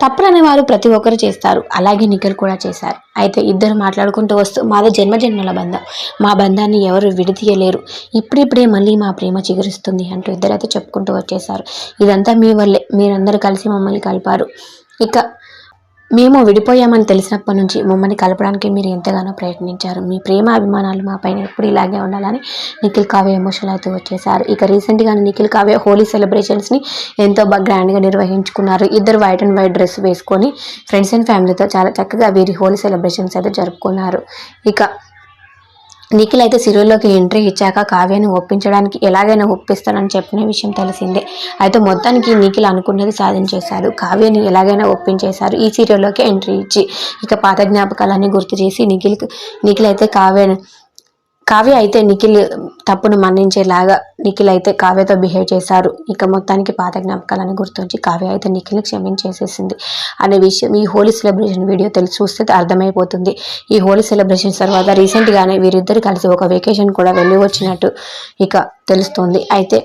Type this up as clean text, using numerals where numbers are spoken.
తప్పులనే వారు ప్రతి ఒక్కరు చేస్తారు. అలాగే నిఖిల్ కూడా చేశారు. అయితే ఇద్దరు మాట్లాడుకుంటూ వస్తూ మాది జన్మజన్మల బంధం, మా బంధాన్ని ఎవరు విడదీయలేరు, ఇప్పుడిప్పుడే మళ్ళీ మా ప్రేమ చిగురిస్తుంది అంటూ ఇద్దరైతే చెప్పుకుంటూ వచ్చేసారు. ఇదంతా మీ వల్లే, మీరందరూ కలిసి మమ్మల్ని కలిపారు. ఇక మేము విడిపోయామని తెలిసినప్పటి నుంచి మమ్మల్ని కలపడానికి మీరు ఎంతగానో ప్రయత్నించారు. మీ ప్రేమ అభిమానాలు మా పైన ఎప్పుడు ఇలాగే ఉండాలని నిఖిల్ కావ్య ఎమోషనల్ అయితే వచ్చేసారు. ఇక రీసెంట్గానే నిఖిల్ కావ్య హోలీ సెలబ్రేషన్స్ని ఎంతో గ్రాండ్గా నిర్వహించుకున్నారు. ఇద్దరు వైట్ అండ్ వైట్ డ్రెస్ వేసుకొని ఫ్రెండ్స్ అండ్ ఫ్యామిలీతో చాలా చక్కగా వీరి హోలీ సెలబ్రేషన్స్ అయితే జరుపుకున్నారు. ఇక నిఖిల్ అయితే సీరియల్లోకి ఎంట్రీ ఇచ్చాక కావ్యాన్ని ఒప్పించడానికి ఎలాగైనా ఒప్పిస్తానని చెప్పిన విషయం తెలిసిందే. అయితే మొత్తానికి నిఖిల్ అనుకున్నది సాధించేశారు. కావ్యాన్ని ఎలాగైనా ఒప్పించేశారు ఈ సీరియల్లోకి ఎంట్రీ ఇచ్చి. ఇక పాత జ్ఞాపకాలన్నీ గుర్తు చేసి నిఖిల్ అయితే కావ్య అయితే నిఖిల్ తప్పును మన్నించేలాగా నిఖిల్ అయితే కావ్యతో బిహేవ్ చేశారు. ఇక మొత్తానికి పాత జ్ఞాపకాలని గుర్తుంచి కావ్య అయితే నిఖిల్ని క్షమించేసేసింది అనే విషయం ఈ హోలీ సెలబ్రేషన్ వీడియో చూస్తే అర్థమైపోతుంది. ఈ హోలీ సెలబ్రేషన్ తర్వాత రీసెంట్గానే వీరిద్దరు కలిసి ఒక వెకేషన్ కూడా వెళ్ళి వచ్చినట్టు ఇక తెలుస్తుంది. అయితే